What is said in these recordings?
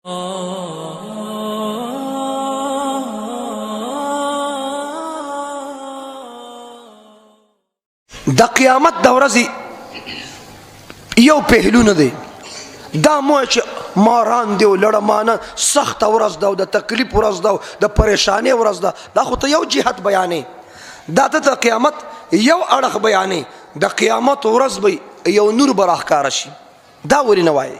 د قیامت د ورځې یو پهلو نه دی، دا مو چې ماران دی او لړمانه سخته ورځ ده او د تکلیف ورځ ده او د پریشانۍ ورځ ده، دا خو ته یو جهت بیانې، دا ته د قیامت یو اړخ بیانې. د قیامت ورځ به یو نور به راښکاره شي، دا ولې نه وایې؟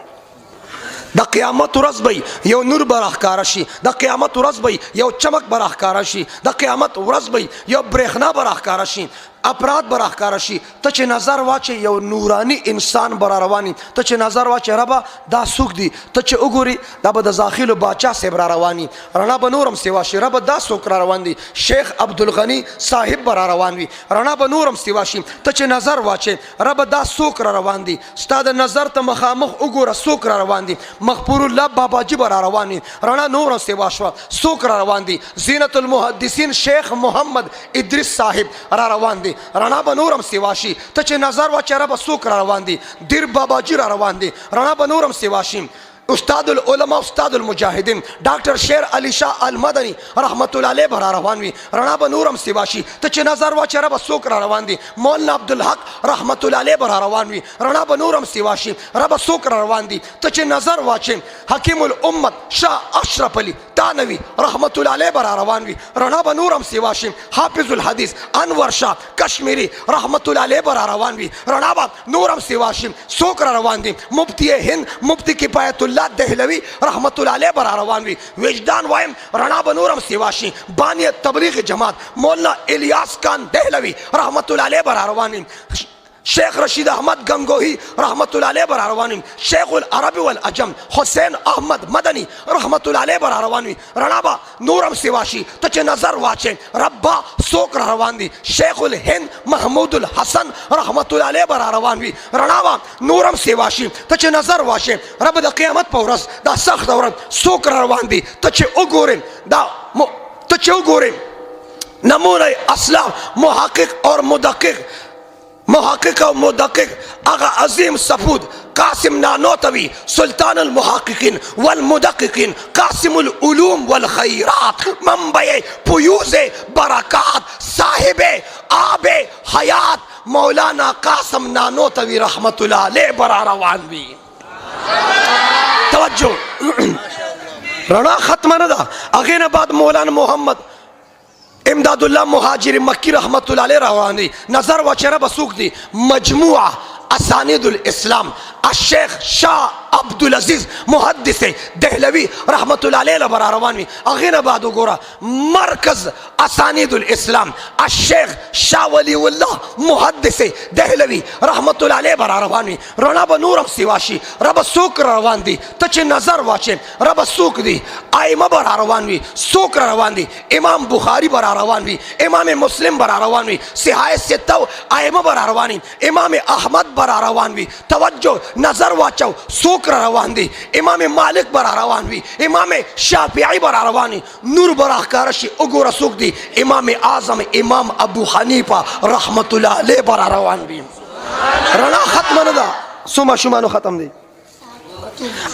د قیامت ورځ به یو نور به راښکاره شي، د قیامت ورځ به یو چمک به راښکاره شي، د قیامت ورځ به یو برېښنا به راښکاره شي، افراد به راښکاره شي. ته چې نظر واچې یو نوراني انسان به را رواني، ته چې نظر واچې ربه دا څوک دي، ته چې وګورې دا به د زاخیلو باچا صاحب را رواني، رڼا به نورم سیوا شي، ربه دا څوک را روان دي، شیخ عبدالغني صاحب به را روان وي، رڼا به نورم سیوا شي. ته چې نظر واچې ربه دا څوک را روان دي، ستا د نظر ته مخامخ وګوره څوک را روان دي، مغفور الله باباجي به را روان وي، رڼا نورم سیوا شوه، څوک را روان دي، زینت المحدثین شیخ محمد ادریس صاحب را روان دي، رڼا به نورم سیوا شي. ته چې نظر واچې ربه څوک را روان دي، دیر باباجي را روان دي، رڼا به نورم سیوا شي. استاد العلماء استاد المجاهدین ډاکټر شیر علی شاه المدني رحمت الله علیه به را روان وي، رڼا به نورم سیوا شي. ته چې نظر واچې ربه څوک را روان دي، مولانا عبدالحق رحمت الله علیه به را روان وي، رڼا به نورم سیوا شي. ربه څوک را روان دي، ته چې نظر واچې حکیم الامت شاه اشرف علي تانوي رحمت الله علیه به را روان وي، رڼا به نورم سیوا شي. حافظ الحدیث انور شاه کشمیری رحمت الله علیه به را روان وي، رڼا به نورم سیوا شي. څوک را روان دي، مفتی هند مفتی کفایت الله دهلوی رحمت الله علیه بر روان وي، وجدان وایم رڼا به نورم سیوا شي. بانی تبلیغ جماعت مولانا الیاس خان دهلوی رحمت الله علیه بر روان وي، شیخ رشید احمد گنگوہی رحمت اللہ علیہ بر روان وي، شیخ العرب والعجم حسین احمد مدنی رحمت اللہ علیہ بر روان وي، رڼا به نورم سیوا شي. ته چې نظر واچې ربا څوک را روان دي، شیخ الهند محمود الحسن رحمت الله علیه بر روان وي، رڼا به نورم سیوا شي. ته چې نظر واچې رب د قیامت په ورځ دا سخته ورځ څوک را روان دي، ته چې وګورې دا ته چې وګورې نمونه اسلام محقق اور مدقق محقق و مدقق اغا عظیم سپود قاسم نانوتوی سلطان المحققین والمدققین قاسم العلوم والخیرات منبع فیوز برکات صاحب آب حیات مولانا قاسم نانوتوی رحمت اللہ علیہ برا روان وی. توجہ رڼا ختمه نه ده. هغې نه بعد مولانا محمد امداد الله مهاجر مکی رحمت الله علیه روان دي. نظر واچې ربه څوک دي، مجموعه اسانید الاسلام الشیخ شاه عبدالعزیز محدث دهلوی رحمت الله علیه بر روان وي. هغې نه بعد وګوره مرکز اسانید الاسلام الشیخ شاه ولی الله محدث دهلوی رحمت الله علیه بر روان وي، رڼا به نورم سیوا شي. ربه څوک را روان دي، ته چې نظر واچې ربه څوک دي، ائمه بر روان وي، څوک را روان دي، امام بخاری بر روان وي، امام مسلم بر روان وي، صحاح سته ائمه بر روان وي، امام احمد بر روان وي. توجه نظر واچو څوک را روان دي، امام مالک بر روان وي، امام شافعی بر روان وي، نور بر ښکاره شي. وګوره څوک دي، امام اعظم امام ابو حنیفه رحمت الله علیه بر روان وي. رڼا ختمه نه ده. څو ماشومانو ختم دي،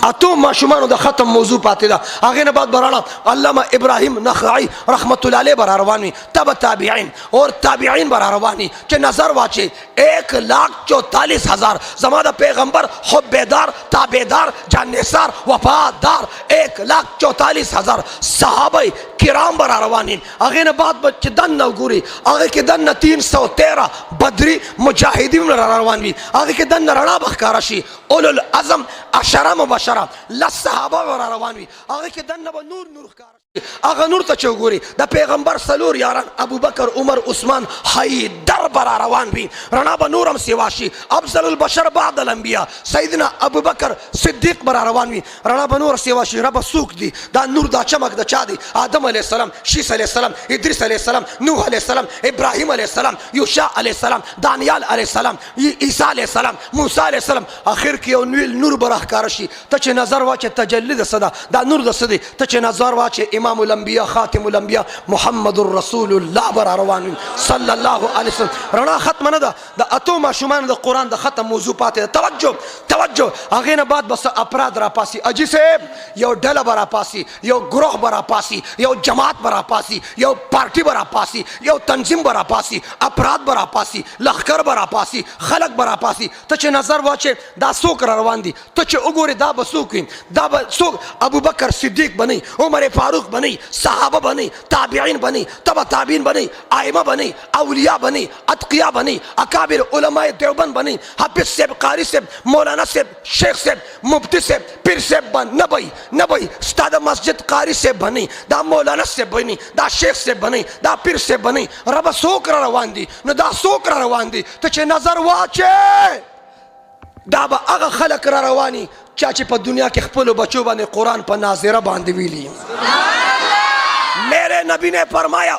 اتو ماشومانو د ختم موضوع پاتې ده. هغې نه بعد برانا علامه ابراهیم نخعی رحمت الله علیه بر روان وي، تبع تابعین اور تابعین بر روان وي. چې نظر واچې 1,44,000 زما د پیغمبر حبیدار تابعدار جانثار وفادار 1,44,000 صحابه کرام بر روان وي. هغې نه بعد به چې دننه وګورې هغې کې دننه 313 بدري مجاهدین را روان وي. هغې کې دننه رڼا به ښکاره شي. اولو العزم عشره مبشره لس صحابه به روان وي. هغې کې دننه به نور ښکاره شي. هغه نور ته چې وګورې د پیغمبر څلور یاران ابوبکر عمر عثمان حیدر به را روان وي، رڼا به نورم سیوا شي. افضل البشر بعد الانبیا سیدنا ابوبکر صدیق به را روان وي، رڼا به نور سیوا شي. ربه څوک دي، دا نور دا چمک د چا دی، آدم علیه السلام، شیس علیه السلام، ادریس علیه السلام، نوح علیه السلام، ابراهیم علیه السلام، یوشع علیه السلام، دانیال علیه السلام، عیسی علیه السلام، موسی علیه السلام. اخر کې یو نور به راښکاره شي. ته چې نظر واچې تجلی د څه ده، دا نور د څه دی. ته چې نظر واچې امام الانبیاء خاتم الانبیاء محمد رسول الله بر روان وي صلی الله علیه وسلم. رڼا ختمه نه ده. د اتو ماشومانو د قرآن د ختم موضوع پاتې ده. توجه توجه هغې نه بعد بس افراد را پاسي اجي صاحب یو ډله به را پاسي یو گروه به را پاسي یو جماعت به را پاسي یو پارټي به را پاسي یو تنظیم به را پاسي افراد به را پاسي لښکر به را پاسي خلک به را پاسي ته چې نظر واچې دا څوک را روان دي ته چې وګورې دا به څوک وي دا به څوک ابوبکر صدیق به نه عمر فاروق به نه صحابه به نه تابعین به نه تبع تابعین به نه ائمه به نه اولیاء به نه اتقیا به نه اکابر علماء دیوبند به نه حافظ صاحب قاری صاحب مولانا صاحب شیخ صاحب مفتی صاحب پیر صاحب نه به ستا د مسجد قاری صاحب به نه دا مولانا صاحب به نه دا شیخ صاحب به نه دا پیر صاحب به نه ربه څوک را روان دي نو دا څوک را روان دي ته چې نظر واچې دا به هغه خلک را رواني چا چې په دنیا کې خپلو بچو باندې قرآن په ناظره باندې ویلي میرے نبی نے فرمایا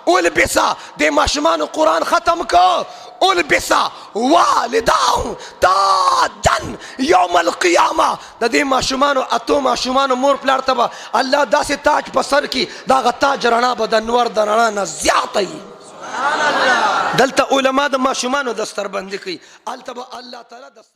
البسا دے ماشومان قرآن ختم کو البسا والداهم تاجن یوم القیامہ دا دے ماشومان اتو ماشومان مور پلار تبا اللہ دا سے تاج په سر کی دا غ تاج رڼا به د نور د رڼا نه زیاته وي دلته علما د ماشومانو دستربندي کوي هلته به الله تعالی دستر